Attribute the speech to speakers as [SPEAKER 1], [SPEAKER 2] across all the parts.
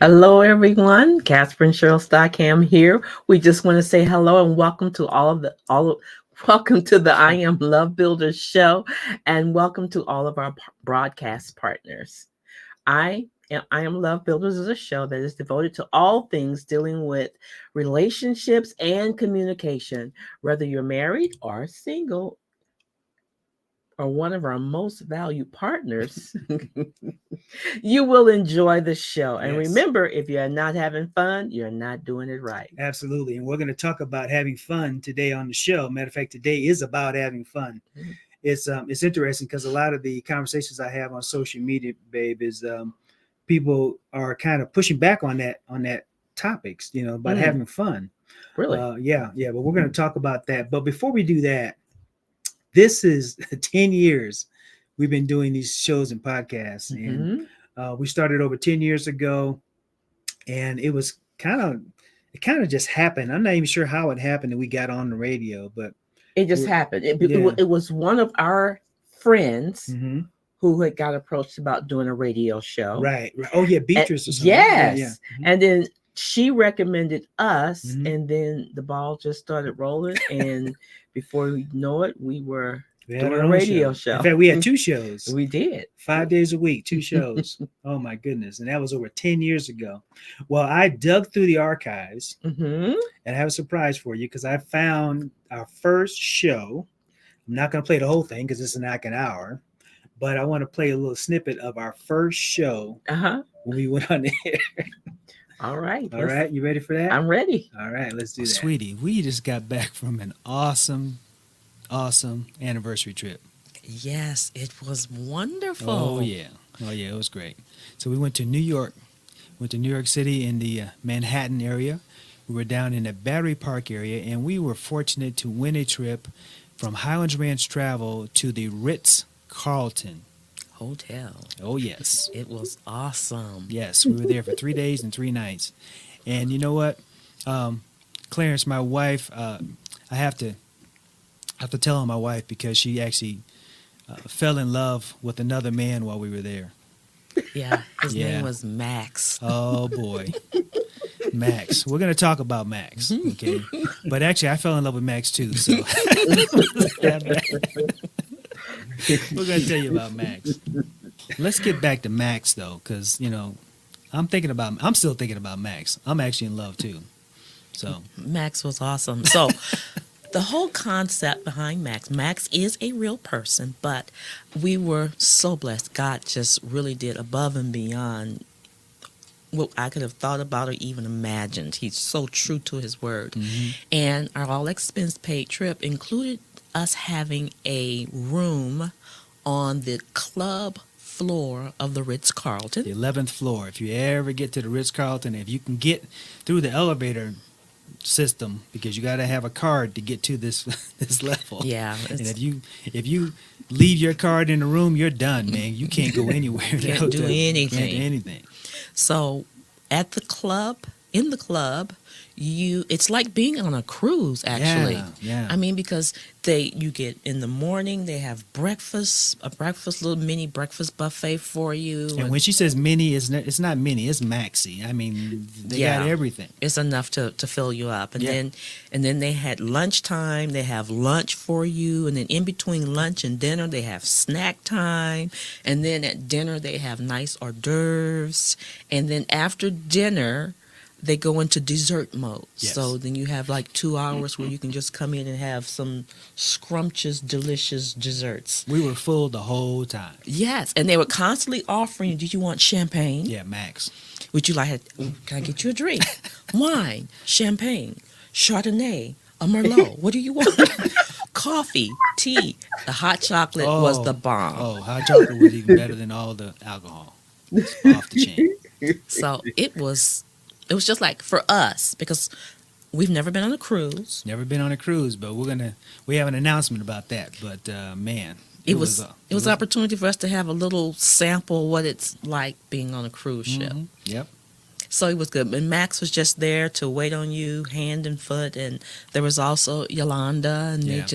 [SPEAKER 1] Hello, everyone. Catherine Cheryl Stockham here. We just want to say hello and welcome to welcome to the I Am Love Builders show, and welcome to all of our broadcast partners. I Am Love Builders is a show that is devoted to all things dealing with relationships and communication, whether you're married or single or one of our most valued partners. You will enjoy the show. And
[SPEAKER 2] Yes,
[SPEAKER 1] remember, if you're not having fun, you're not doing it right.
[SPEAKER 2] absolutely. And we're going to talk about having fun today on the show. Matter of fact, today is about having fun.
[SPEAKER 1] Mhm.
[SPEAKER 2] It's interesting because a lot of the conversations I have on social media, babe, is people are kind of pushing back on that topics, about
[SPEAKER 1] Mm,
[SPEAKER 2] having fun.
[SPEAKER 1] really?
[SPEAKER 2] Yeah. But we're going to talk about that. But before we do that, this is 10 years we've been doing these shows and podcasts, and
[SPEAKER 1] Hmm.
[SPEAKER 2] we started over 10 years ago, and it kind of just happened. I'm not even sure how it happened that we got on the radio, but
[SPEAKER 1] It just
[SPEAKER 2] we're,
[SPEAKER 1] happened.
[SPEAKER 2] yeah.
[SPEAKER 1] It was one of our friends
[SPEAKER 2] Hmm.
[SPEAKER 1] who had got approached about doing a radio show.
[SPEAKER 2] Right. Oh yeah,
[SPEAKER 1] And,
[SPEAKER 2] Beatrice or something, right? Yeah, yeah.
[SPEAKER 1] yes. And then she recommended us,
[SPEAKER 2] Hmm.
[SPEAKER 1] and then the ball just started rolling. And before we know it, we were
[SPEAKER 2] We had
[SPEAKER 1] doing
[SPEAKER 2] our
[SPEAKER 1] a
[SPEAKER 2] own
[SPEAKER 1] radio
[SPEAKER 2] show. In
[SPEAKER 1] show.
[SPEAKER 2] fact, we had two shows,
[SPEAKER 1] We did.
[SPEAKER 2] 5 days a week, two shows. Oh my goodness, and that was over 10 years ago. Well, I dug through the archives,
[SPEAKER 1] Hmm.
[SPEAKER 2] and I have a surprise for you because I found our first show. I'm not going to play the whole thing because it's like an hour, but I want to play a little snippet of our first show
[SPEAKER 1] Uh-huh.
[SPEAKER 2] when we went on the air.
[SPEAKER 1] All right.
[SPEAKER 2] All right, you ready for that?
[SPEAKER 1] I'm ready.
[SPEAKER 2] All right, let's do that.
[SPEAKER 3] Sweetie, we just got back from an awesome anniversary trip.
[SPEAKER 4] Yes, it was wonderful.
[SPEAKER 3] Oh yeah, it was great. So we went to New York, went to New York City in the Manhattan area. We were down in the Battery Park area, and we were fortunate to win a trip from Highlands Ranch Travel to the Ritz Carlton.
[SPEAKER 4] Hotel.
[SPEAKER 3] Oh yes,
[SPEAKER 4] It was awesome.
[SPEAKER 3] yes, we were there for 3 days and 3 nights. And you know what, Clarence, my wife, I have to tell on my wife because she actually fell in love with another man while we were there.
[SPEAKER 4] Yeah, his
[SPEAKER 3] Yeah.
[SPEAKER 4] name was Max.
[SPEAKER 3] Oh boy, Max. We're gonna talk about Max, okay? But actually, I fell in love with Max too. So we're gonna tell you about Max. Let's get back to Max though, because I'm still thinking about Max. I'm actually in love too. So
[SPEAKER 4] Max was awesome. So, the whole concept behind Max is a real person, but we were so blessed. God just really did above and beyond what I could have thought about or even imagined. He's so true to his word. And our all expense paid trip included us having a room on the club floor of the Ritz Carlton.
[SPEAKER 3] the 11th floor. If you ever get to the Ritz Carlton, if you can get through the elevator system, because you got to have a card to get to this this level.
[SPEAKER 4] Yeah,
[SPEAKER 3] And if you leave your card in the room, you're done, man. You can't go anywhere. in the
[SPEAKER 4] Can't do
[SPEAKER 3] hotel.
[SPEAKER 4] anything.
[SPEAKER 3] Can't do anything.
[SPEAKER 4] so at the club, in the club, it's like being on a cruise actually.
[SPEAKER 3] Yeah.
[SPEAKER 4] I mean, because you get in the morning, they have a little mini breakfast buffet for you.
[SPEAKER 3] And when she says mini, it's not mini, it's maxi. I mean, they got everything.
[SPEAKER 4] It's enough to fill you up. And
[SPEAKER 3] Yeah.
[SPEAKER 4] then they had lunchtime, they have lunch for you, and then in between lunch and dinner they have snack time, and then at dinner they have nice hors d'oeuvres, and then after dinner they go into dessert mode.
[SPEAKER 3] Yes.
[SPEAKER 4] So then you have like 2 hours where you can just come in and have some scrumptious, delicious desserts.
[SPEAKER 3] We were full the whole time.
[SPEAKER 4] Yes, and they were constantly offering, did you want champagne?
[SPEAKER 3] Yeah, Max.
[SPEAKER 4] Would you like, can I get you a drink? Wine, champagne, Chardonnay, a Merlot. What do you want? Coffee, tea. The hot chocolate was the bomb.
[SPEAKER 3] Oh, hot chocolate was even better than all the alcohol. It's off the chain.
[SPEAKER 4] So it was just like for us, because we've never been on a cruise.
[SPEAKER 3] Never been on a cruise, but we have an announcement about that. But man,
[SPEAKER 4] It was an opportunity for us to have a little sample what it's like being on a cruise ship.
[SPEAKER 3] Yep.
[SPEAKER 4] So it was good. And Max was just there to wait on you, hand and foot. And there was also Yolanda, and
[SPEAKER 3] Yeah.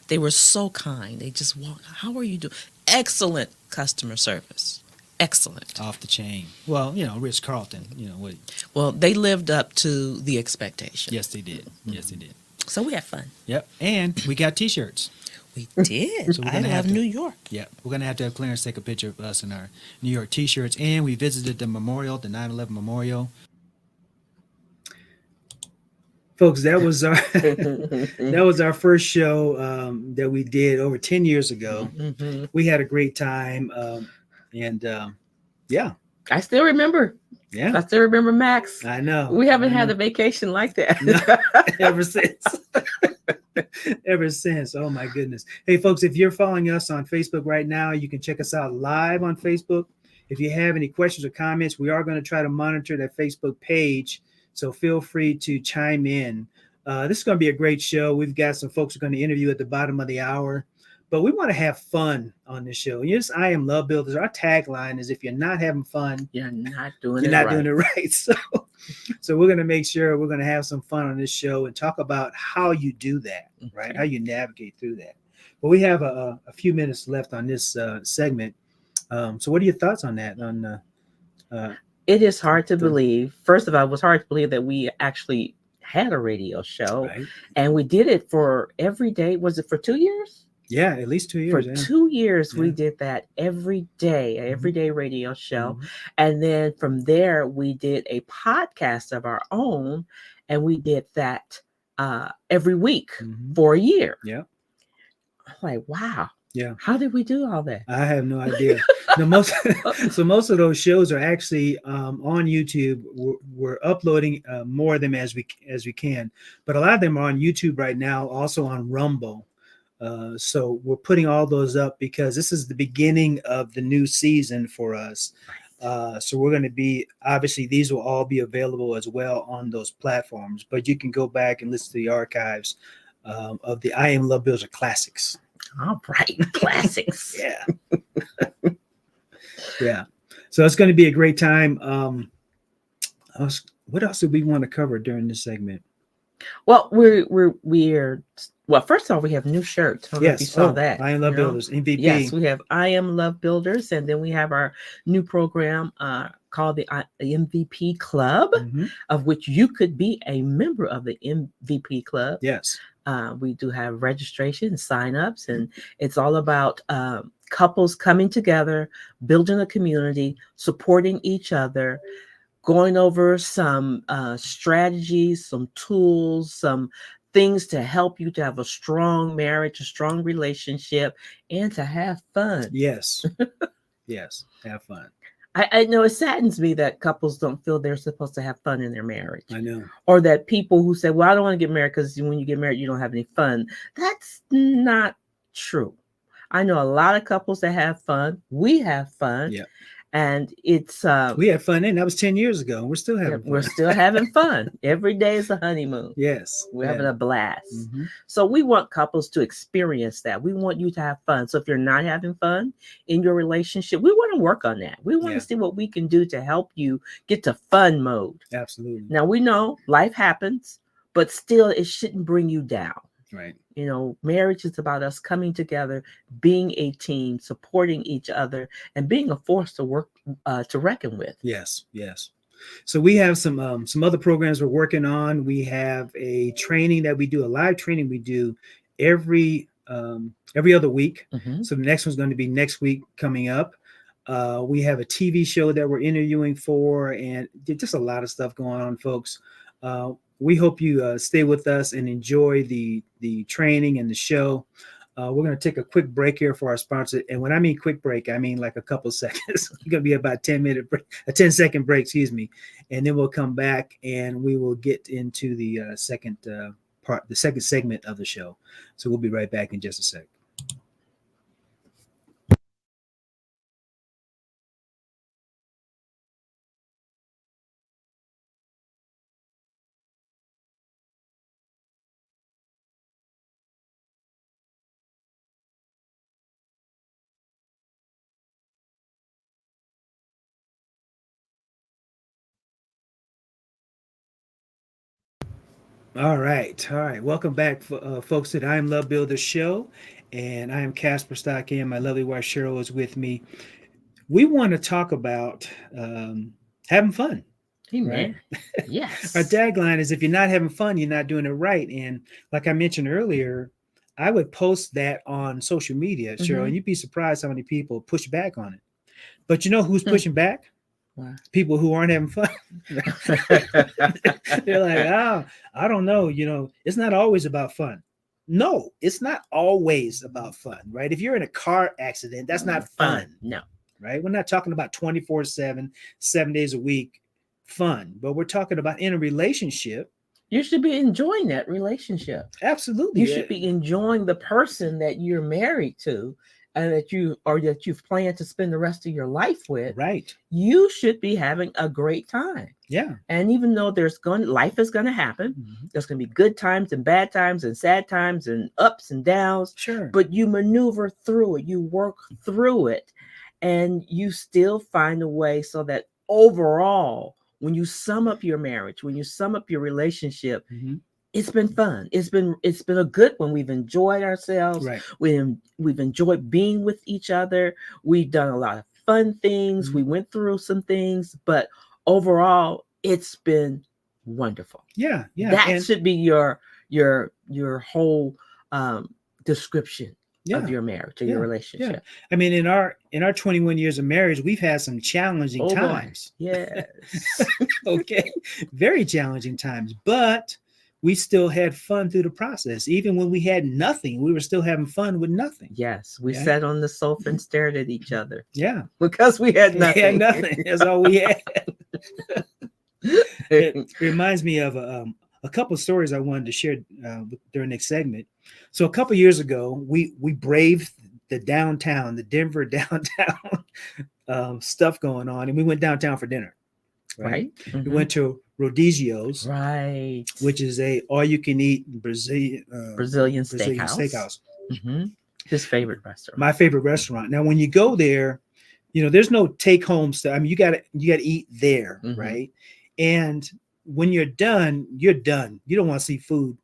[SPEAKER 4] they were so kind. They just walked, how are you doing? Excellent customer service. Excellent.
[SPEAKER 3] off the chain. Well, Ritz Carlton. What?
[SPEAKER 4] Well, they lived up to the expectation.
[SPEAKER 3] Yes, they did. Yes, they did.
[SPEAKER 4] So we had fun.
[SPEAKER 3] Yep. And we got T-shirts.
[SPEAKER 4] We did.
[SPEAKER 3] So we're
[SPEAKER 4] I
[SPEAKER 3] gonna have
[SPEAKER 4] love
[SPEAKER 3] to-
[SPEAKER 4] New York.
[SPEAKER 3] Yep. We're gonna have to have Clarence take a picture of us in our New York T-shirts, and we visited the memorial, the 9/11 memorial.
[SPEAKER 2] Folks, that was our that was our first show that we did over 10 years ago.
[SPEAKER 1] Mhm.
[SPEAKER 2] We had a great time, and yeah,
[SPEAKER 1] I still remember.
[SPEAKER 2] yeah,
[SPEAKER 1] I still remember Max.
[SPEAKER 2] I know.
[SPEAKER 1] We haven't
[SPEAKER 2] I
[SPEAKER 1] had
[SPEAKER 2] know.
[SPEAKER 1] a vacation like that.
[SPEAKER 2] No, ever since. Ever since. Oh my goodness. Hey folks, if you're following us on Facebook right now, you can check us out live on Facebook. If you have any questions or comments, we are going to try to monitor that Facebook page. So feel free to chime in. This is going to be a great show. We've got some folks we're going to interview at the bottom of the hour, but we want to have fun on this show. Yes, I am Love Builders. Our tagline is, if you're not having fun,
[SPEAKER 1] You're not doing
[SPEAKER 2] you're
[SPEAKER 1] it
[SPEAKER 2] not
[SPEAKER 1] right.
[SPEAKER 2] doing it right. So we're going to make sure we're going to have some fun on this show and talk about how you do that, right?
[SPEAKER 1] Okay.
[SPEAKER 2] How you navigate through that. But we have a few minutes left on this segment. So what are your thoughts on that?
[SPEAKER 1] It is hard to
[SPEAKER 2] The-
[SPEAKER 1] believe. First of all, it was hard to believe that we actually had a radio show,
[SPEAKER 2] Right?
[SPEAKER 1] and we did it for every day. Was it for 2 years?
[SPEAKER 2] Yeah, at least 2 years.
[SPEAKER 1] For
[SPEAKER 2] yeah.
[SPEAKER 1] 2 years, we
[SPEAKER 2] Yeah.
[SPEAKER 1] did that every day, an
[SPEAKER 2] Mhm.
[SPEAKER 1] everyday radio show.
[SPEAKER 2] Mhm.
[SPEAKER 1] And then from there, we did a podcast of our own, and we did that every week
[SPEAKER 2] Mhm.
[SPEAKER 1] for a year.
[SPEAKER 2] Yeah.
[SPEAKER 1] I'm like, wow.
[SPEAKER 2] Yeah.
[SPEAKER 1] How did we do all that?
[SPEAKER 2] I have no idea. No, most of those shows are actually on YouTube. We're uploading more of them as we can, but a lot of them are on YouTube right now, also on Rumble. So we're putting all those up because this is the beginning of the new season for us. So we're going to be, obviously these will all be available as well on those platforms, but you can go back and listen to the archives of the I Am Love Builder classics.
[SPEAKER 1] All right. Classics.
[SPEAKER 2] Yeah. Yeah. So it's going to be a great time. What else do we want to cover during this segment?
[SPEAKER 1] Well, we're well. First of all, we have new shirts. I don't know if you saw that.
[SPEAKER 2] I Am Love
[SPEAKER 1] you know?
[SPEAKER 2] Builders, MVP.
[SPEAKER 1] Yes, we have I Am Love Builders, and then we have our new program called the MVP Club,
[SPEAKER 2] Mhm.
[SPEAKER 1] of which you could be a member of the MVP Club.
[SPEAKER 2] Yes.
[SPEAKER 1] We do have registration, sign-ups, and it's all about couples coming together, building a community, supporting each other, going over some strategies, some tools, some things to help you to have a strong marriage, a strong relationship, and to have fun.
[SPEAKER 2] Yes. Yes. Have fun.
[SPEAKER 1] I know it saddens me that couples don't feel they're supposed to have fun in their marriage,
[SPEAKER 2] I know.
[SPEAKER 1] or that people who say, well, I don't want to get married because when you get married, you don't have any fun. That's not true. I know a lot of couples that have fun. We have fun.
[SPEAKER 2] Yeah.
[SPEAKER 1] And it's
[SPEAKER 2] We had fun then. That was 10 years ago. And we're still having fun.
[SPEAKER 1] we're still having fun. Every day is a honeymoon.
[SPEAKER 2] Yes.
[SPEAKER 1] We're having a blast.
[SPEAKER 2] Mhm.
[SPEAKER 1] So we want couples to experience that. We want you to have fun. So if you're not having fun in your relationship, we want to work on that. We want
[SPEAKER 2] Yeah.
[SPEAKER 1] to see what we can do to help you get to fun mode.
[SPEAKER 2] Absolutely.
[SPEAKER 1] Now we know life happens, but still it shouldn't bring you down.
[SPEAKER 2] Right.
[SPEAKER 1] You know, marriage is about us coming together, being a team, supporting each other, and being a force to work to reckon with.
[SPEAKER 2] Yes. Yes. So we have some other programs we're working on. We have a training that we do, a live training we do every other week.
[SPEAKER 1] Mhm.
[SPEAKER 2] So the next one's going to be next week coming up. We have a TV show that we're interviewing for, and just a lot of stuff going on, folks. We hope you stay with us and enjoy the training and the show. We're going to take a quick break here for our sponsor. And when I mean quick break, I mean like a couple seconds. It's going to be about 10-minute break, a 10-second break, excuse me. And then we'll come back and we will get into the second part, the second segment of the show. So we'll be right back in just a sec. All right. All right. Welcome back, folks, to the I Am Love Builders show. And I am Casper Stockton. My lovely wife Cheryl is with me. we want to talk about having fun.
[SPEAKER 1] Amen. Yes.
[SPEAKER 2] Our tagline is, if you're not having fun, you're not doing it right. And like I mentioned earlier, I would post that on social media, Cheryl, and you'd be surprised how many people push back on it. But you know who's pushing back?
[SPEAKER 1] Wow.
[SPEAKER 2] People who aren't having fun. They're like, oh, I don't know. It's not always about fun. No, it's not always about fun, right? If you're in a car accident, that's not fun.
[SPEAKER 1] No.
[SPEAKER 2] Right? We're not talking about 24/7, 7 days a week fun, but we're talking about in a relationship.
[SPEAKER 1] You should be enjoying that relationship.
[SPEAKER 2] Absolutely.
[SPEAKER 1] You should be enjoying the person that you're married to and that you've planned to spend the rest of your life with.
[SPEAKER 2] Right.
[SPEAKER 1] You should be having a great time.
[SPEAKER 2] Yeah.
[SPEAKER 1] And even though life is going to happen, there's going to be good times and bad times and sad times and ups and downs.
[SPEAKER 2] Sure.
[SPEAKER 1] But you maneuver through it, you work through it, and you still find a way so that overall, when you sum up your marriage, when you sum up your relationship, it's been fun. It's been a good one. We've enjoyed ourselves.
[SPEAKER 2] Right.
[SPEAKER 1] We've enjoyed being with each other. We've done a lot of fun things. We went through some things, but overall, it's been wonderful.
[SPEAKER 2] Yeah. Yeah.
[SPEAKER 1] That should be your whole description of your marriage or your relationship.
[SPEAKER 2] Yeah. I mean, in our 21 years of marriage, we've had some challenging times.
[SPEAKER 1] Yes.
[SPEAKER 2] Okay. Very challenging times, but we still had fun through the process. Even when we had nothing, we were still having fun with nothing.
[SPEAKER 1] Yes. We sat on the sofa and stared at each other.
[SPEAKER 2] Yeah.
[SPEAKER 1] Because we had nothing.
[SPEAKER 2] We had nothing. That's all we had. It reminds me of a couple of stories I wanted to share during this segment. So a couple of years ago, we braved the Denver downtown stuff going on, and we went downtown for dinner. Right. We went to Rodizio's,
[SPEAKER 1] right,
[SPEAKER 2] which is a all-you-can-eat Brazilian steakhouse.
[SPEAKER 1] His favorite restaurant.
[SPEAKER 2] My favorite restaurant. Now, when you go there, there's no take-home stuff. I mean, you gotta eat there, right? And when you're done, you're done. You don't want to see food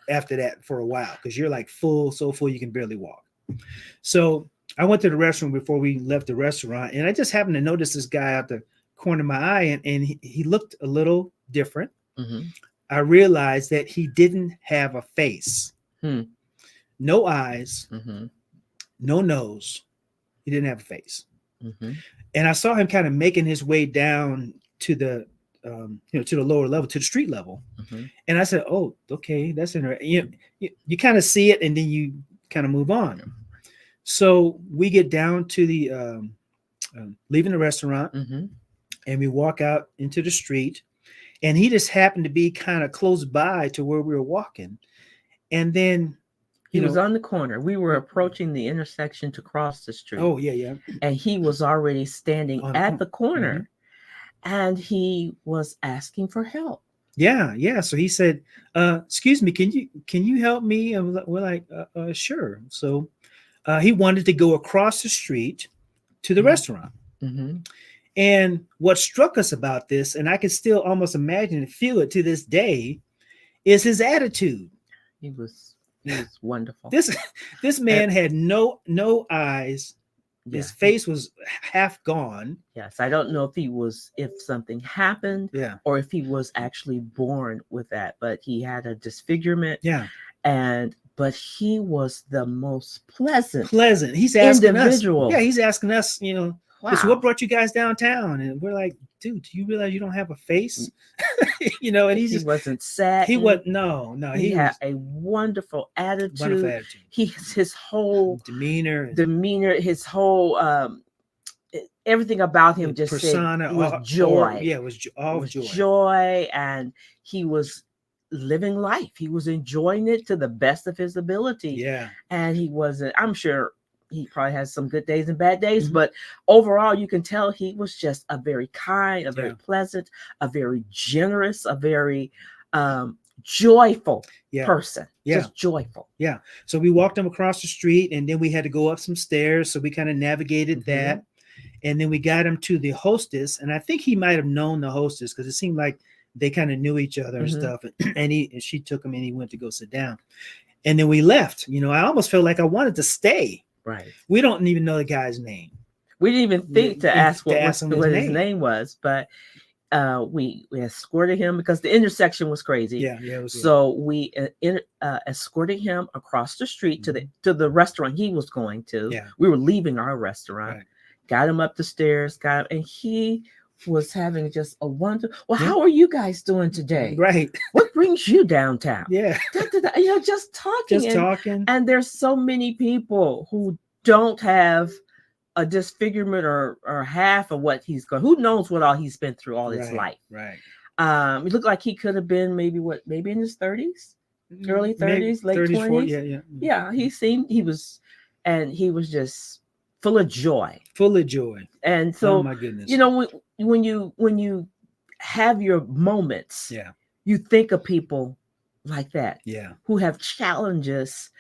[SPEAKER 2] after that for a while because you're like so full you can barely walk. So I went to the restaurant before we left the restaurant, and I just happened to notice this guy out the corner of my eye, and he looked a little different. I realized that he didn't have a face. No eyes, no nose. He didn't have a face. And I saw him kind of making his way down to the to the lower level, to the street level. And I said, oh, okay, that's interesting. You kind of see it and then you kind of move on. So we get down to the leaving the restaurant, and we walk out into the street, and he just happened to be kind of close by to where we were walking. And then
[SPEAKER 1] he was on the corner. We were approaching the intersection to cross the street.
[SPEAKER 2] Oh, yeah.
[SPEAKER 1] And he was already standing at the corner, and he was asking for help.
[SPEAKER 2] Yeah. So he said, excuse me, can you help me? And we're like, sure. So he wanted to go across the street to the restaurant. And what struck us about this, and I can still almost imagine and feel it to this day, is his attitude.
[SPEAKER 1] He was wonderful.
[SPEAKER 2] This man had no eyes. His face was half gone.
[SPEAKER 1] Yes, I don't know if something happened, or if he was actually born with that, but he had a disfigurement.
[SPEAKER 2] Yeah,
[SPEAKER 1] but he was the most pleasant.
[SPEAKER 2] He's asking
[SPEAKER 1] individual.
[SPEAKER 2] Us. Yeah, he's asking us.
[SPEAKER 1] Wow.
[SPEAKER 2] So what brought you guys downtown? And we're like, dude, do you realize you don't have a face? And he
[SPEAKER 1] wasn't sad.
[SPEAKER 2] He was no.
[SPEAKER 1] He had a wonderful attitude. His whole demeanor, his whole everything about him just persona was joy.
[SPEAKER 2] It was all joy.
[SPEAKER 1] Joy, and he was living life. He was enjoying it to the best of his ability.
[SPEAKER 2] Yeah,
[SPEAKER 1] and he wasn't. I'm sure he probably has some good days and bad days, but overall, you can tell he was just a very kind, a very pleasant, a very generous, a very joyful person. Just joyful.
[SPEAKER 2] Yeah. So we walked him across the street, and then we had to go up some stairs. So we kind of navigated that. And then we got him to the hostess. And I think he might have known the hostess because it seemed like they kind of knew each other and stuff. And she took him and he went to go sit down. And then we left. I almost felt like I wanted to stay.
[SPEAKER 1] Right.
[SPEAKER 2] We don't even know the guy's name.
[SPEAKER 1] We didn't even think to ask
[SPEAKER 2] to ask him
[SPEAKER 1] what his name was, but we escorted him because the intersection was crazy.
[SPEAKER 2] Yeah, yeah. It was,
[SPEAKER 1] so we escorted him across the street to the restaurant he was going to.
[SPEAKER 2] Yeah.
[SPEAKER 1] We were leaving our restaurant.
[SPEAKER 2] Right.
[SPEAKER 1] Got him up the stairs. And he was having just a wonder. Well, how are you guys doing today?
[SPEAKER 2] Right.
[SPEAKER 1] What brings you downtown?
[SPEAKER 2] Yeah.
[SPEAKER 1] Just talking.
[SPEAKER 2] Just talking.
[SPEAKER 1] And there's so many people who don't have a disfigurement or half of what he's going. Who knows what all he's been through all his life?
[SPEAKER 2] Right.
[SPEAKER 1] It looked like he could have been maybe in his 30s, early 30s, late
[SPEAKER 2] 30s,
[SPEAKER 1] 20s.
[SPEAKER 2] 40, yeah.
[SPEAKER 1] Yeah, he was just full of joy.
[SPEAKER 2] Full of joy.
[SPEAKER 1] And so,
[SPEAKER 2] oh my goodness.
[SPEAKER 1] When you have your moments,
[SPEAKER 2] yeah,
[SPEAKER 1] you think of people like that.
[SPEAKER 2] Yeah.
[SPEAKER 1] Who have challenges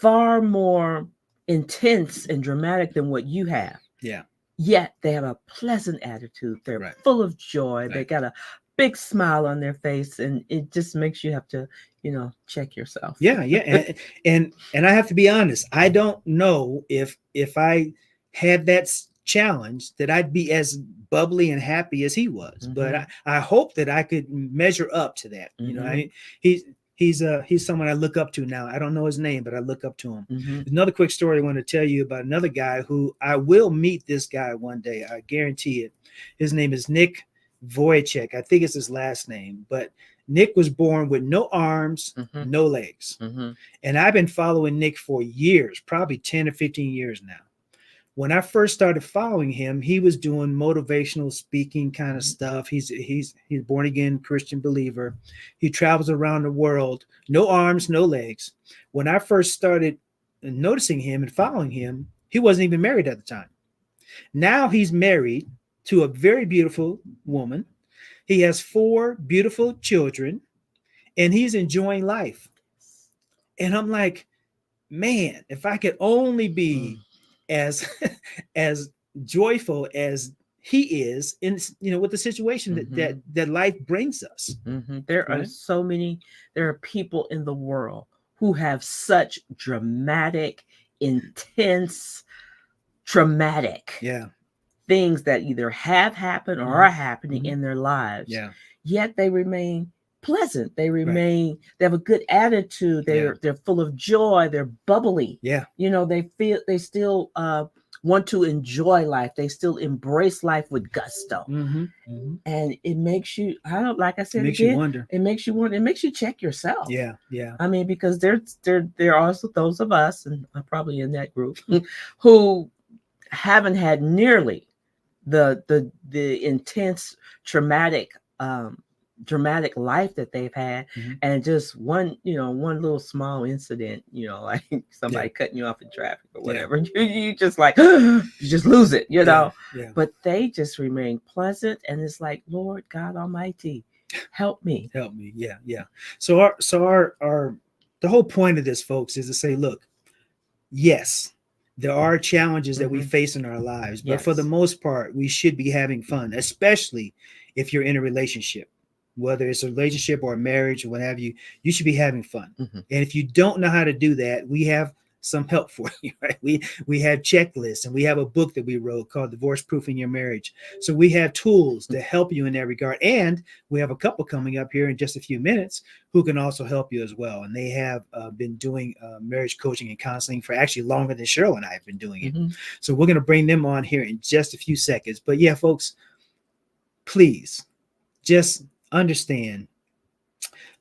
[SPEAKER 1] far more intense and dramatic than what you have.
[SPEAKER 2] Yeah.
[SPEAKER 1] Yet they have a pleasant attitude. They're full of joy. Right. They got a big smile on their face, and it just makes you have to, check yourself.
[SPEAKER 2] Yeah, yeah. and I have to be honest. I don't know if I had that challenge that I'd be as bubbly and happy as he was. Mm-hmm. But I hope that I could measure up to that. Mm-hmm. He's someone I look up to now. I don't know his name, but I look up to him. Mm-hmm. Another quick story I want to tell you about another guy who I will meet this guy one day. I guarantee it. His name is Nick Wojcik. I think it's his last name, but Nick was born with no arms, no legs. Mm-hmm. And I've been following Nick for years, probably 10 or 15 years now. When I first started following him, he was doing motivational speaking kind of stuff. He's born again Christian believer. He travels around the world, no arms, no legs. When I first started noticing him and following him, he wasn't even married at the time. Now he's married to a very beautiful woman. He has 4 beautiful children, and he's enjoying life. And I'm like, man, if I could only be as joyful as he is in with the situation that life brings us.
[SPEAKER 1] Mm-hmm. There are people in the world who have such dramatic, intense, traumatic things that either have happened or are happening in their lives. Yeah. Yet they remain pleasant. They remain, they have a good attitude. They're full of joy. They're bubbly. Yeah. They still want to enjoy life. They still embrace life with gusto. Mm-hmm. Mm-hmm. And it makes you, like I said,
[SPEAKER 2] it makes you wonder.
[SPEAKER 1] It makes you wonder. It makes you check yourself.
[SPEAKER 2] Yeah. Yeah.
[SPEAKER 1] I mean, because there are also those of us, and I'm probably in that group, who haven't had nearly the intense traumatic life that they've had, and just one little small incident, like somebody cutting you off in traffic or whatever, you just like you just lose it, Yeah. But they just remain pleasant, and it's like, Lord God Almighty, help me.
[SPEAKER 2] Yeah. So our the whole point of this, folks, is to say, look, yes, there are challenges that we face in our lives, but for the most part, we should be having fun, especially if you're in a relationship. Whether it's a relationship or a marriage or what have you, you should be having fun. Mm-hmm. And if you don't know how to do that, we have some help for you, right? We have checklists, and we have a book that we wrote called Divorce Proofing Your Marriage. So we have tools to help you in that regard. And we have a couple coming up here in just a few minutes who can also help you as well. And they have been doing marriage coaching and counseling for actually longer than Cheryl and I have been doing it. Mm-hmm. So we're going to bring them on here in just a few seconds. But yeah, folks, please just understand,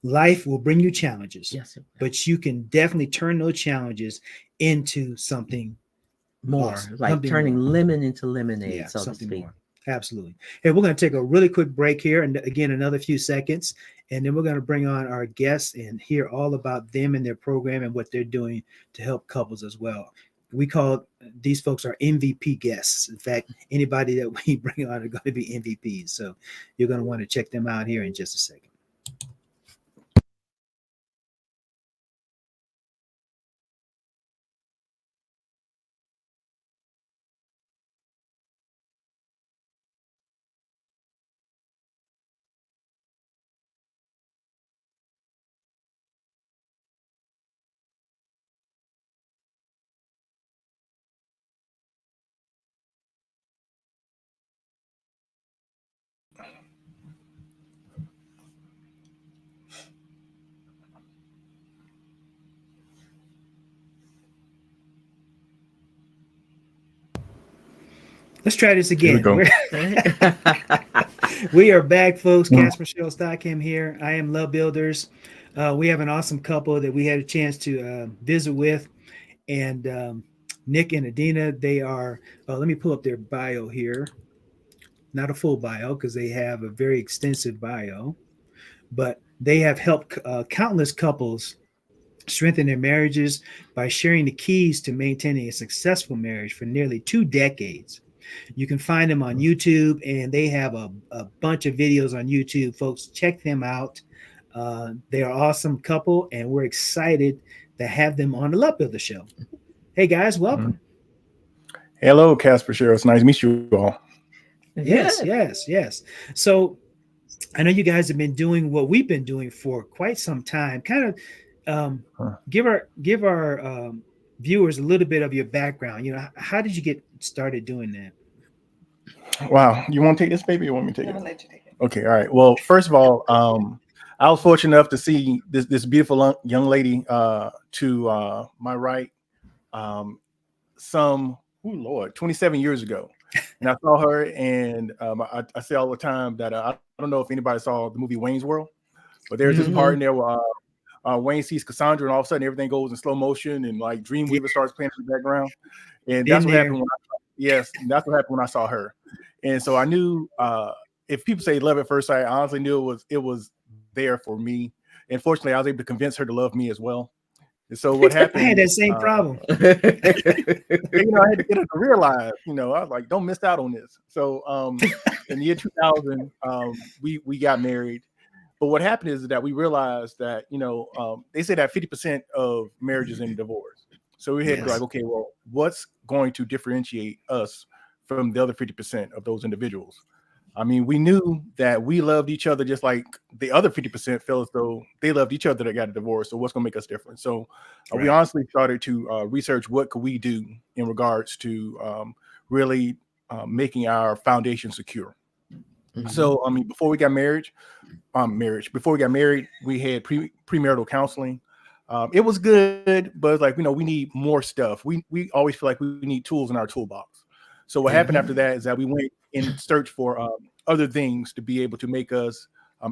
[SPEAKER 2] life will bring you challenges, but you can definitely turn those challenges into something
[SPEAKER 1] more, awesome. Like something turning more. Lemon into lemonade, so to speak.
[SPEAKER 2] More. Absolutely. Hey, we're going to take a really quick break here, and again, another few seconds, and then we're going to bring on our guests and hear all about them and their program and what they're doing to help couples as well. We call these folks our MVP guests. In fact, anybody that we bring on are going to be MVPs. So you're going to want to check them out here in just a second. Let's try this
[SPEAKER 5] Here we
[SPEAKER 2] again.
[SPEAKER 5] go.
[SPEAKER 2] We are back, folks.
[SPEAKER 5] Mm.
[SPEAKER 2] Casper Cheryl Stockham here. I am Love Builders. We have an awesome couple that we had a chance to visit with. And Nick and Adina, they are, let me pull up their bio here. Not a full bio because they have a very extensive bio, but they have helped countless couples strengthen their marriages by sharing the keys to maintaining a successful marriage for nearly 2 decades. You can find them on YouTube, and they have a bunch of videos on YouTube. Folks, check them out. They are an awesome couple, and we're excited to have them on the Love Builder Show. Hey, guys, welcome.
[SPEAKER 5] Hello, Casper Cheryl. It's nice to meet you all.
[SPEAKER 2] Yes. So I know you guys have been doing what we've been doing for quite some time. Kind of give our viewers a little bit of your background. You know, how did you get started doing that?
[SPEAKER 5] Wow. You want to take this, baby? Or you want me to take
[SPEAKER 6] I'm
[SPEAKER 5] it?
[SPEAKER 6] gonna let you take it.
[SPEAKER 5] Okay. All right. Well, first of all, I was fortunate enough to see this beautiful young lady to my right some, 27 years ago. And I saw her, and I say all the time that I don't know if anybody saw the movie Wayne's World, but there's this part in there where Wayne sees Cassandra, and all of a sudden everything goes in slow motion, and like Dreamweaver starts playing in the background, and that's what happened. That's what happened when I saw her, and so I knew if people say love at first sight, I honestly knew it was there for me. And fortunately, I was able to convince her to love me as well. And so what happened?
[SPEAKER 2] I had that same problem.
[SPEAKER 5] I had to get her to realize, I was like, don't miss out on this. So in the year 2000, we got married. But what happened is that we realized that, they say that 50% of marriages end in divorce. So we had to be like, okay, well, what's going to differentiate us from the other 50% of those individuals? I mean, we knew that we loved each other just like the other 50% felt as though they loved each other that got a divorce. So what's going to make us different? So we honestly started to research what could we do in regards to really making our foundation secure. Mm-hmm. So, I mean, before we got married, we had premarital counseling. It was good, but it's like, we need more stuff. We always feel like we need tools in our toolbox. So what happened after that is that we went in search for other things to be able to make us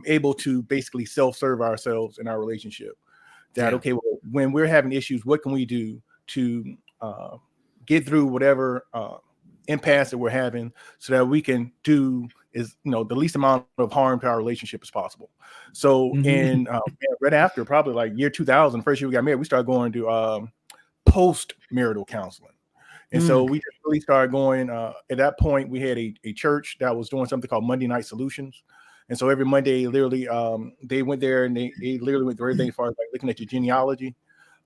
[SPEAKER 5] able to basically self-serve ourselves in our relationship. Okay, well, when we're having issues, what can we do to get through whatever impasse that we're having so that we can do is, the least amount of harm to our relationship as possible. So right after probably like year 2000, first year we got married, we started going to post-marital counseling. And so we just really started going, at that point, we had a church that was doing something called Monday Night Solutions. And so every Monday, literally, they went there and they literally went through everything as far as like looking at your genealogy,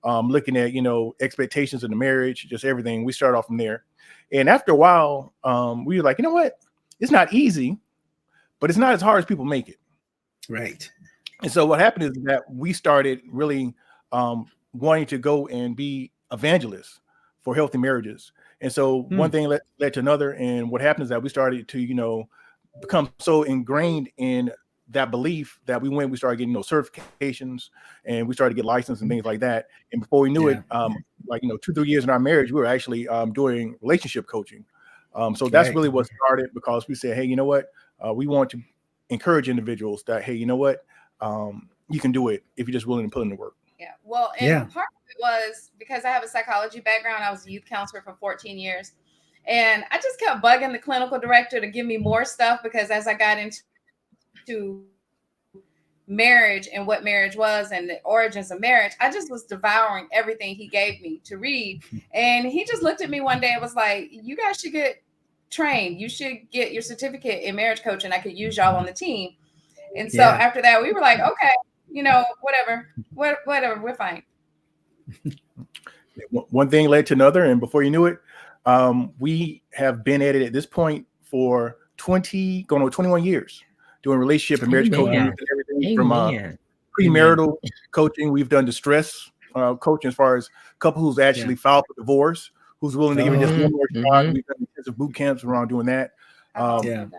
[SPEAKER 5] looking at, expectations in the marriage, just everything. We started off from there. And after a while, we were like, you know what? It's not easy, but it's not as hard as people make it.
[SPEAKER 2] Right.
[SPEAKER 5] And so what happened is that we started really wanting to go and be evangelists for healthy marriages. And so one thing led to another. And what happened is that we started to, become so ingrained in that belief that we started getting certifications, and we started to get licensed and things like that. And before we knew it, 2-3 years in our marriage, we were actually doing relationship coaching. So that's really what started, because we said, hey, you know what? We want to encourage individuals that, hey, you know what? You can do it if you're just willing to put in the work.
[SPEAKER 6] Yeah. Well, and part of it was because I have a psychology background. I was a youth counselor for 14 years. And I just kept bugging the clinical director to give me more stuff, because as I got into marriage and what marriage was and the origins of marriage, I just was devouring everything he gave me to read. And he just looked at me one day and was like, you guys should get trained. You should get your certificate in marriage coaching. I could use y'all on the team. And so after that, we were like, okay, whatever, we're fine.
[SPEAKER 5] One thing led to another, and before you knew it, we have been at it at this point for 21 years, doing relationship and marriage coaching and everything from premarital coaching. We've done distress coaching as far as a couple who's actually filed for divorce, who's willing to give it just one more shot. We've done intensive boot camps around doing that.
[SPEAKER 6] After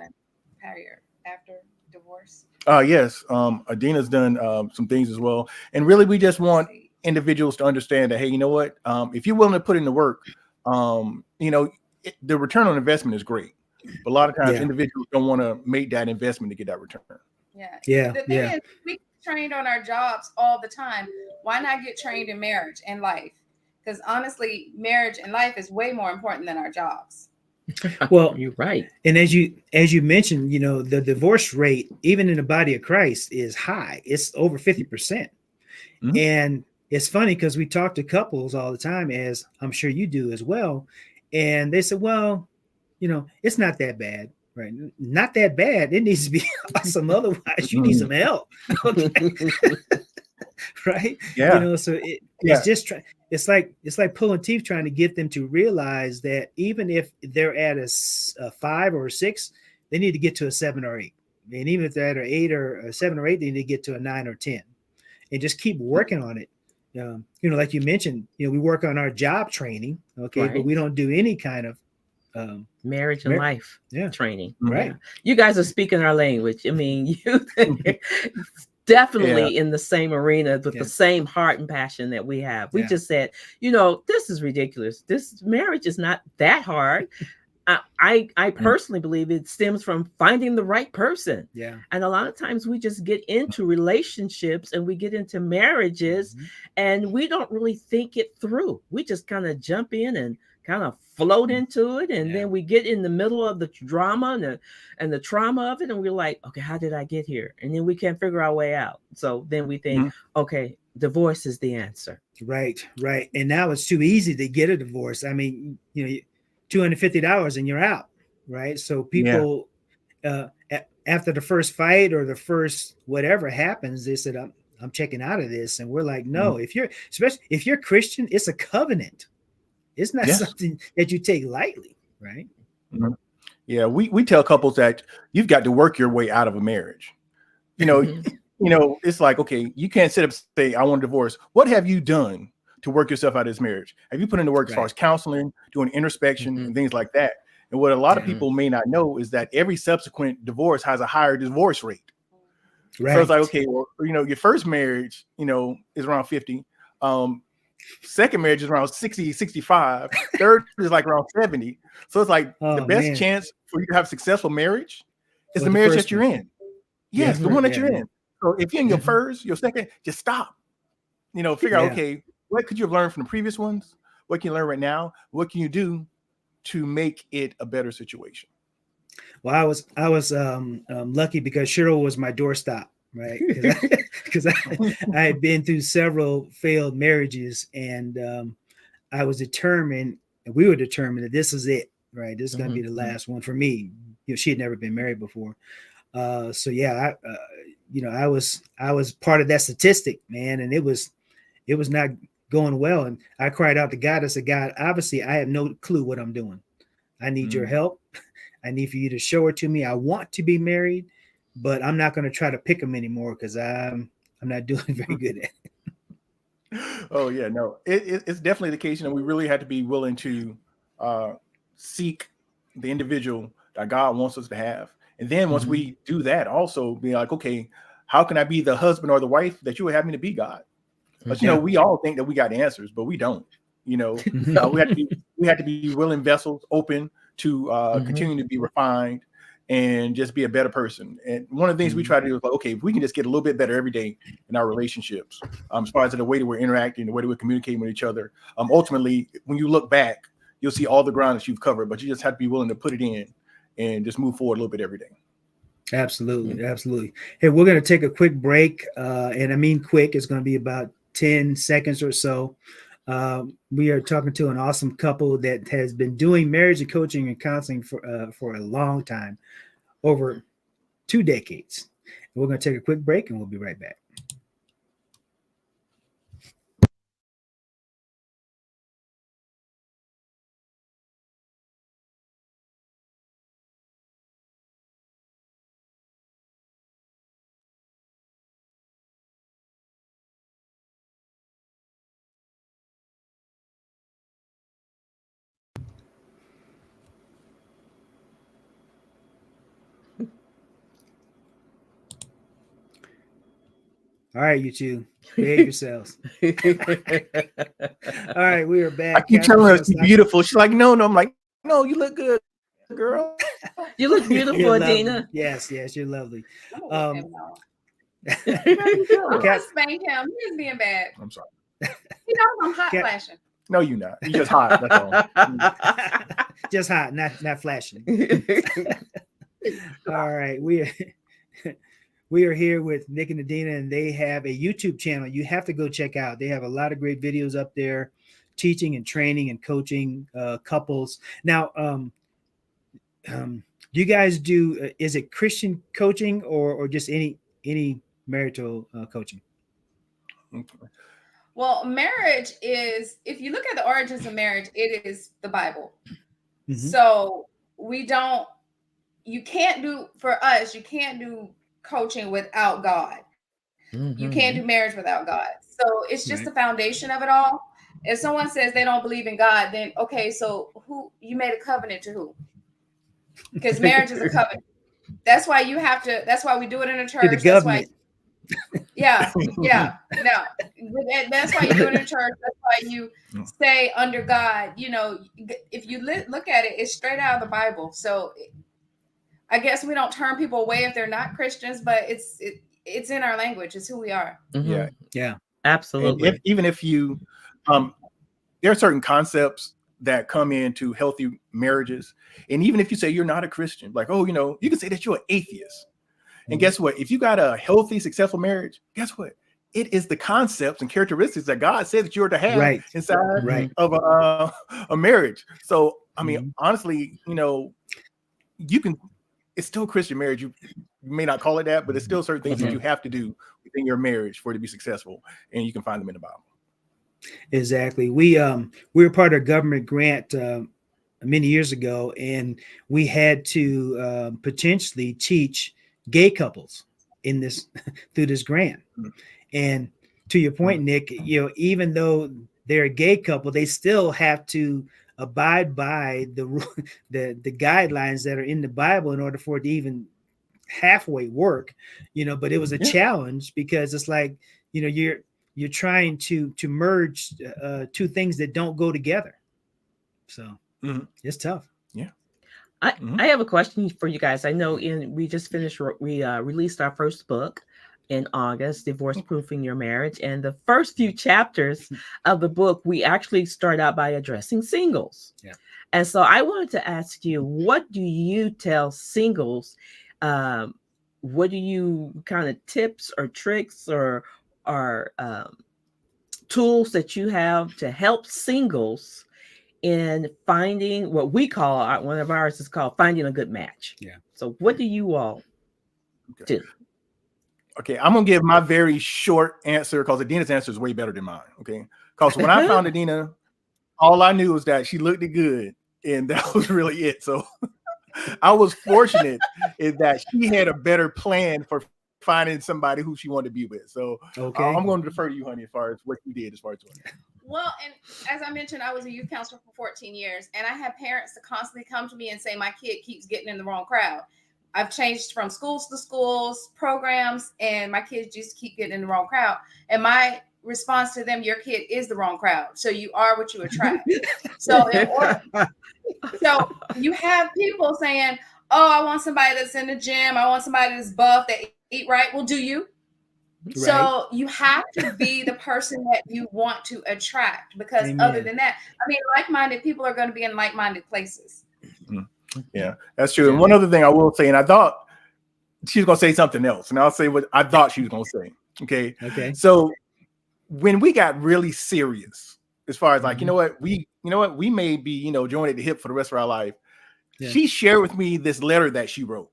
[SPEAKER 6] divorce.
[SPEAKER 5] Yes. Adina's done some things as well. And really, we just want individuals to understand that, hey, you know what? If you're willing to put in the work, the return on investment is great. But a lot of times
[SPEAKER 2] Yeah.
[SPEAKER 5] individuals don't want to make that investment to get that return.
[SPEAKER 2] Yeah,
[SPEAKER 6] The thing is, we get trained on our jobs all the time. Why not get trained in marriage and life? Because honestly, marriage and life is way more important than our jobs.
[SPEAKER 2] Well,
[SPEAKER 1] You're right.
[SPEAKER 2] and as you mentioned, the divorce rate, even in the body of Christ, is high. It's over 50%.
[SPEAKER 5] Mhm.
[SPEAKER 2] And it's funny because we talk to couples all the time, as I'm sure you do as well. And they said, well, it's not that bad, right? Not that bad. It needs to be awesome. Otherwise, you need some help. Okay. Right.
[SPEAKER 5] Yeah.
[SPEAKER 2] So
[SPEAKER 5] Yeah.
[SPEAKER 2] it's just it's like pulling teeth, trying to get them to realize that even if they're at a 5 or a 6, they need to get to a 7 or 8. And even if they're at an 8 or a 7 or 8, they need to get to a 9 or 10, and just keep working on it. Like you mentioned, we work on our job training, okay, but
[SPEAKER 1] Right.
[SPEAKER 2] we don't do any kind of
[SPEAKER 1] Marriage and life training.
[SPEAKER 2] Right.
[SPEAKER 1] Yeah. You guys are speaking our language. I mean, you definitely in the same arena with the same heart and passion that we have. We just said, this is ridiculous. This marriage is not that hard. I personally believe it stems from finding the right person.
[SPEAKER 2] Yeah.
[SPEAKER 1] And a lot of times we just get into relationships and we get into marriages and we don't really think it through. We just kind of jump in and kind of float into it. And then we get in the middle of the drama and the trauma of it. And we're like, okay, how did I get here? And then we can't figure our way out. So then we think, okay, divorce is the answer.
[SPEAKER 2] Right. And now it's too easy to get a divorce. I mean, $250 and you're out, right? So people, after the first fight or the first whatever happens, they said, I'm checking out of this. And we're like, no, especially if you're Christian, it's a covenant. It's not something that you take lightly, right?
[SPEAKER 5] Mm-hmm. Yeah, we tell couples that you've got to work your way out of a marriage. It's like, okay, you can't sit up and say, I want a divorce. What have you done to work yourself out of this marriage? Have you put in the work as far as counseling, doing introspection and things like that? And what a lot of people may not know is that every subsequent divorce has a higher divorce rate. Right. So it's like, okay, well, your first marriage, is around 50. Second marriage is around 60, 65. Third is like around 70. So it's like the best chance for you to have a successful marriage is the marriage that you're in. Yes, the one that you're in. So if you're in your first, your second, just stop. Figure out, okay, what could you have learned from the previous ones? What can you learn right now? What can you do to make it a better situation?
[SPEAKER 2] Well, I was lucky because Cheryl was my doorstop, right? Because I had been through several failed marriages, and I was determined, and we were determined that this is it, right? This is going to be the last one for me. She had never been married before, so yeah, I was part of that statistic, man, and it was not going well. And I cried out to God. I said, God, obviously I have no clue what I'm doing. I need your help. I need for you to show it to me. I want to be married, but I'm not going to try to pick them anymore because I'm not doing very good at it.
[SPEAKER 5] Oh yeah, no, it's definitely the case. We really had to be willing to seek the individual that God wants us to have. And then once we do that, also be like, okay, how can I be the husband or the wife that you would have me to be, God? But we all think that we got answers, but we don't. We had to be willing vessels, open to continue to be refined and just be a better person. And one of the things we try to do is like, okay, if we can just get a little bit better every day in our relationships, as far as the way that we're interacting, the way that we're communicating with each other. Ultimately, when you look back, you'll see all the ground that you've covered, but you just have to be willing to put it in and just move forward a little bit every day.
[SPEAKER 2] Absolutely. Hey, we're going to take a quick break. And I mean quick, it's going to be about 10 seconds or so. We are talking to an awesome couple that has been doing marriage and coaching and counseling for a long time, over 2 decades. We're going to take a quick break and we'll be right back. All right, you two, behave yourselves. All right, we are back.
[SPEAKER 5] I keep telling her she's beautiful. She's like, no. I'm like, no, you look good, girl.
[SPEAKER 1] You look
[SPEAKER 2] You're
[SPEAKER 1] beautiful,
[SPEAKER 2] lovely.
[SPEAKER 1] Adina.
[SPEAKER 2] Yes, you're lovely.
[SPEAKER 6] I'm gonna whip him
[SPEAKER 2] Um,
[SPEAKER 6] now.
[SPEAKER 1] There you
[SPEAKER 6] I'm
[SPEAKER 1] go.
[SPEAKER 6] gonna spank him. He's being bad.
[SPEAKER 5] I'm sorry.
[SPEAKER 6] He knows I'm hot
[SPEAKER 2] Cat-
[SPEAKER 6] flashing.
[SPEAKER 5] No, you're not. You're just hot. That's all.
[SPEAKER 2] Just hot, not flashing. All right, we are here with Nick and Adina, and they have a YouTube channel you have to go check out. They have a lot of great videos up there, teaching and training and coaching couples. Now, do you guys do? Is it Christian coaching or just any marital coaching?
[SPEAKER 6] Well, marriage is, if you look at the origins of marriage, it is the Bible.
[SPEAKER 2] Mhm.
[SPEAKER 6] So you can't do coaching without God. You can't do marriage without God. So it's just the foundation of it all. If someone says they don't believe in God, then okay, so who you made a covenant to who? Because marriage is a covenant. That's why that's why we do it in a
[SPEAKER 2] To the
[SPEAKER 6] church. That's
[SPEAKER 2] government.
[SPEAKER 6] why yeah. No, that's why you do it in church. That's why you stay under God. You know, if you look at it, it's straight out of the Bible. So I guess we don't turn people away if they're not Christians, but it's in our language. It's who we are.
[SPEAKER 2] Yeah,
[SPEAKER 1] Absolutely.
[SPEAKER 5] And even if you, there are certain concepts that come into healthy marriages. And even if you say you're not a Christian, like, oh, you can say that you're an atheist. And guess what? If you got a healthy, successful marriage, guess what? It is the concepts and characteristics that God said that you're to have inside of a marriage. So, I mean, honestly, you can, it's still Christian marriage. You may not call it that, but it's still certain things that you have to do within your marriage for it to be successful. And you can find them in the Bible.
[SPEAKER 2] Exactly. We were part of a government grant many years ago, and we had to potentially teach gay couples in this through this grant. And to your point, Nick, even though they're a gay couple, they still have to abide by the guidelines that are in the Bible in order for it to even halfway work. But it was a challenge because it's like, you're trying to merge two things that don't go together. So it's tough.
[SPEAKER 1] I have a question for you guys. I know we just finished, we released our first book in August, Divorce Proofing Your Marriage. And the first few chapters of the book, we actually start out by addressing singles.
[SPEAKER 2] Yeah.
[SPEAKER 1] And so I wanted to ask you, what do you tell singles? What do you kind of tips or tricks or tools that you have to help singles in finding what we call, one of ours is called finding a good match.
[SPEAKER 2] Yeah.
[SPEAKER 1] So what do you all do?
[SPEAKER 5] Okay, I'm gonna give my very short answer because Adina's answer is way better than mine. Okay, because when I found Adina, all I knew was that she looked good, and that was really it. So I was fortunate in that she had a better plan for finding somebody who she wanted to be with. So I'm going to defer to you, honey, as far as what you did as far as doing that.
[SPEAKER 6] Well, and as I mentioned, I was a youth counselor for 14 years, and I had parents that constantly come to me and say, my kid keeps getting in the wrong crowd. I've changed from schools to schools, programs, and my kids just keep getting in the wrong crowd. And my response to them, your kid is the wrong crowd. So you are what you attract. So you have people saying, oh, I want somebody that's in the gym. I want somebody that's buff, that eat right. Well, do you? Right. So you have to be the person that you want to attract, because other than that, I mean, like-minded people are going to be in like-minded places.
[SPEAKER 5] Yeah, that's true. And one other thing I will say, and I thought she was going to say something else, and I'll say what I thought she was going to say. Okay. So when we got really serious, as far as like, you know what, we may be, joined at the hip for the rest of our life. Yeah. She shared with me this letter that she wrote,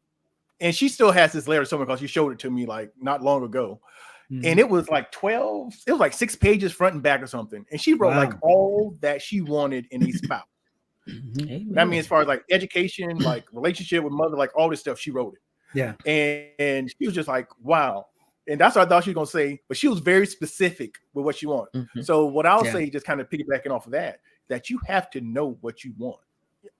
[SPEAKER 5] and she still has this letter somewhere because she showed it to me like not long ago. And it was like 6 pages front and back or something. And she wrote like all that she wanted in a spouse. I mean, as far as like education, like relationship with mother, like all this stuff, she wrote it.
[SPEAKER 2] Yeah.
[SPEAKER 5] And she was just like, wow. And that's what I thought she was going to say, but she was very specific with what she wanted. So what I'll say, just kind of piggybacking off of that you have to know what you want.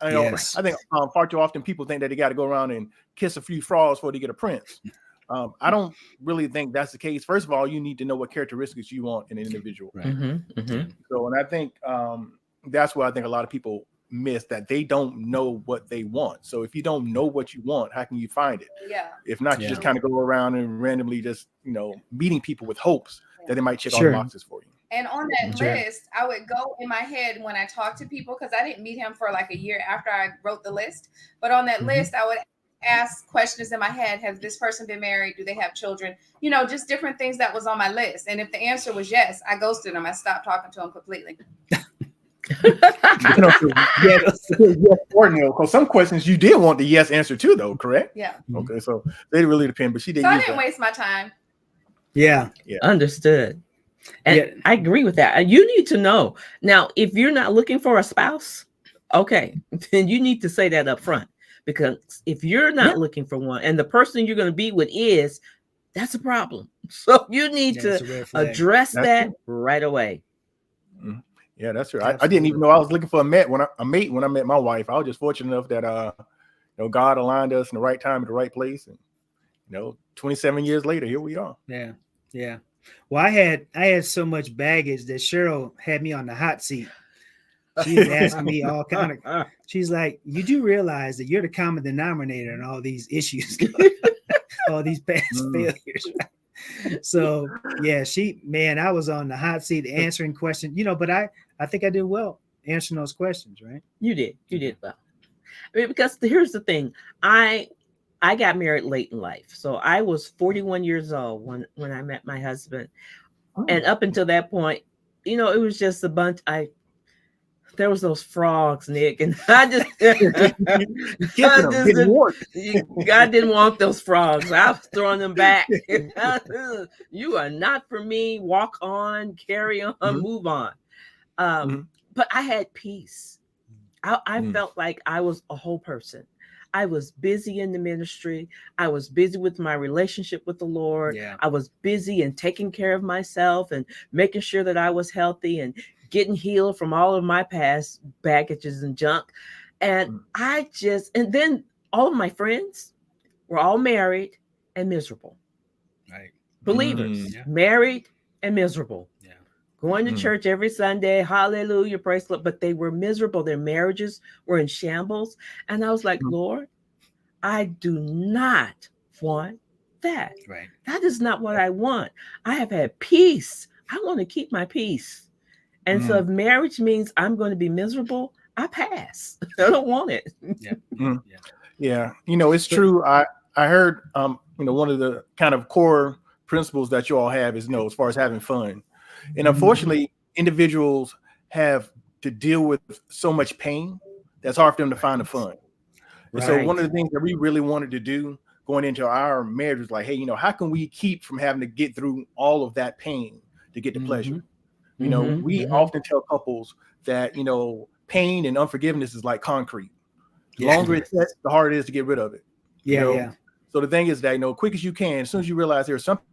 [SPEAKER 5] I think far too often people think that they got to go around and kiss a few frogs before they get a prince. I don't really think that's the case. First of all, you need to know what characteristics you want in an individual.
[SPEAKER 2] Right.
[SPEAKER 5] So, and I think that's where I think a lot of people miss that they don't know what they want. So if you don't know what you want, how can you find it?
[SPEAKER 6] Yeah.
[SPEAKER 5] If not, you just kind of go around and randomly just, meeting people with hopes that they might check all the boxes for you.
[SPEAKER 6] And on that list, I would go in my head when I talk to people, because I didn't meet him for like a year after I wrote the list. But on that list, I would ask questions in my head. Has this person been married? Do they have children? Just different things that was on my list. And if the answer was yes, I ghosted them. I stopped talking to them completely.
[SPEAKER 5] Yes or no, because some questions you did want the yes answer to, though, correct?
[SPEAKER 6] Yeah.
[SPEAKER 5] Okay, so they really depend, but she did.
[SPEAKER 6] So I didn't waste my time.
[SPEAKER 2] Yeah.
[SPEAKER 1] Understood. And I agree with that. You need to know. Now, if you're not looking for a spouse, okay, then you need to say that up front. Because if you're not looking for one and the person you're going to be with is, that's a problem. So you need to address that right away.
[SPEAKER 5] Mm-hmm. Yeah, that's true. I didn't even know I was looking for a mate when I met my wife. I was just fortunate enough that God aligned us in the right time at the right place, and 27 years later, here we are.
[SPEAKER 2] Yeah, yeah. Well, I had so much baggage that Cheryl had me on the hot seat. She was asking me all kind of. She's like, "You do realize that you're the common denominator in all these issues, all these past failures." So yeah, I was on the hot seat answering questions, but I think I did well answering those questions, right?
[SPEAKER 1] You did well. I mean, because here's the thing, I got married late in life, so I was 41 years old when I met my husband, and up until that point, it was just a bunch. There was those frogs, Nick, and I didn't want those frogs. I was throwing them back. You are not for me. Walk on, carry on, move on. But I had peace. I felt like I was a whole person. I was busy in the ministry. I was busy with my relationship with the Lord.
[SPEAKER 2] Yeah.
[SPEAKER 1] I was busy in taking care of myself and making sure that I was healthy and getting healed from all of my past baggages and junk. And and then all of my friends were all married and miserable.
[SPEAKER 2] Right.
[SPEAKER 1] Believers, married and miserable.
[SPEAKER 2] Yeah.
[SPEAKER 1] Going to church every Sunday, hallelujah, praise the Lord, but they were miserable. Their marriages were in shambles. And I was like, Lord, I do not want that.
[SPEAKER 2] Right.
[SPEAKER 1] That is not what I want. I have had peace. I want to keep my peace. And so if marriage means I'm going to be miserable, I pass. I don't want it.
[SPEAKER 5] Yeah. It's true. I heard, one of the kind of core principles that you all have is, as far as having fun. And unfortunately, individuals have to deal with so much pain that's hard for them to find the fun. And so one of the things that we really wanted to do going into our marriage was like, hey, how can we keep from having to get through all of that pain to get to pleasure? We often tell couples that, pain and unforgiveness is like concrete. The longer it sets, the harder it is to get rid of it.
[SPEAKER 2] Yeah.
[SPEAKER 5] So the thing is that, quick as you can, as soon as you realize there's something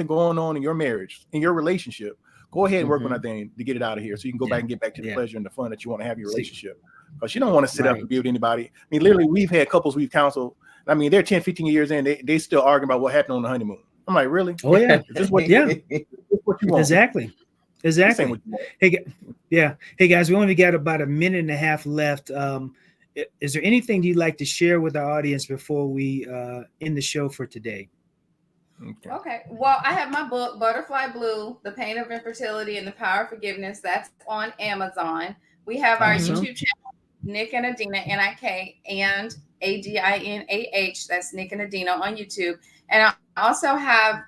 [SPEAKER 5] going on in your marriage, in your relationship, go ahead and work on that thing to get it out of here so you can go back and get back to the pleasure and the fun that you want to have in your relationship. Because you don't want to sit up and be with anybody. I mean, literally, we've had couples we've counseled. I mean, they're 10, 15 years in, they still arguing about what happened on the honeymoon. I'm like, really?
[SPEAKER 2] Oh, yeah.
[SPEAKER 5] Is this what you want?
[SPEAKER 2] Exactly. Hey guys, we only got about a minute and a half left. Is there anything you'd like to share with our audience before we end the show for today?
[SPEAKER 6] Okay. Well, I have my book, Butterfly Blue, The Pain of Infertility and the Power of Forgiveness. That's on Amazon. We have our YouTube channel, Nick and Adina, N-I-K, and A-D-I-N-A-H. That's Nick and Adina on YouTube. And I also have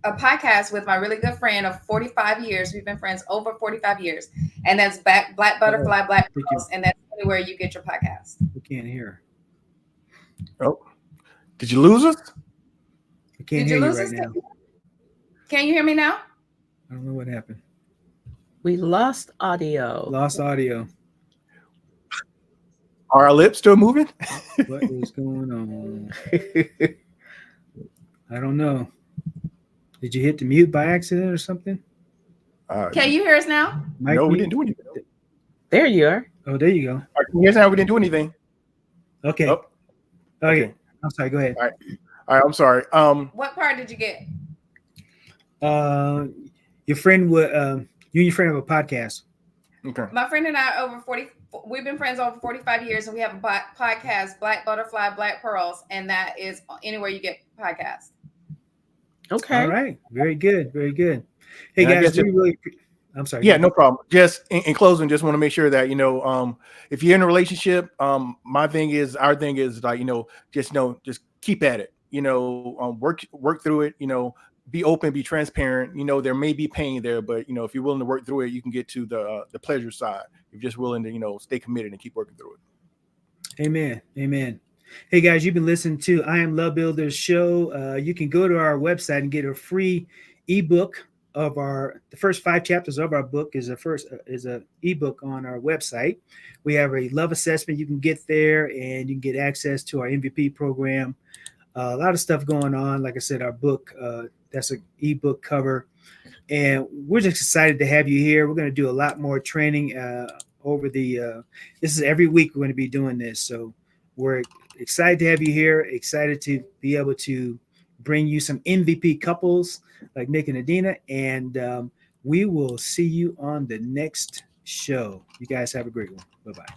[SPEAKER 6] a podcast with my really good friend of 45 years. We've been friends over 45 years. And that's Black Butterfly, Black Girls. And that's anywhere you get your podcast.
[SPEAKER 2] We can't hear.
[SPEAKER 5] Oh, did you lose us?
[SPEAKER 2] I can't hear you right now.
[SPEAKER 6] Can you hear me now?
[SPEAKER 2] I don't know what happened.
[SPEAKER 1] We lost audio.
[SPEAKER 5] Are our lips still moving?
[SPEAKER 2] What is going on? I don't know. Did you hit the mute by accident or something?
[SPEAKER 6] Can you hear us now?
[SPEAKER 5] No, we didn't do anything.
[SPEAKER 1] There you are.
[SPEAKER 2] Oh, there you go.
[SPEAKER 5] All right, here's how we didn't do anything.
[SPEAKER 2] Okay.
[SPEAKER 5] Oh.
[SPEAKER 2] Okay. I'm sorry. Go ahead.
[SPEAKER 5] All right. I'm sorry.
[SPEAKER 6] What part did you get?
[SPEAKER 2] Your friend would. You and your friend have a podcast.
[SPEAKER 5] Okay.
[SPEAKER 6] My friend and I are over we've been friends over 45 years, and we have a podcast, Black Butterfly, Black Pearls, and that is anywhere you get podcasts.
[SPEAKER 1] Okay.
[SPEAKER 2] All right. Very good. Very good. Hey,
[SPEAKER 5] And I
[SPEAKER 2] guys,
[SPEAKER 5] guess
[SPEAKER 2] we really. I'm sorry.
[SPEAKER 5] Yeah, no problem. Just in closing, just want to make sure that, if you're in a relationship, our thing is like, just keep at it, work through it, be open, be transparent. There may be pain there, but if you're willing to work through it, you can get to the pleasure side. If you're just willing to, stay committed and keep working through it.
[SPEAKER 2] Amen. Amen. Hey, guys, you've been listening to I Am Love Builders show. You can go to our website and get a free ebook of the first 5 chapters of our book is a ebook on our website. We have a love assessment you can get there, and you can get access to our MVP program. A lot of stuff going on. Like I said, our book, that's an ebook cover. And we're just excited to have you here. We're going to do a lot more training this is every week we're going to be doing this. So we're excited to have you here, excited to be able to bring you some MVP couples like Nick and Adina. And we will see you on the next show. You guys have a great one. Bye-bye.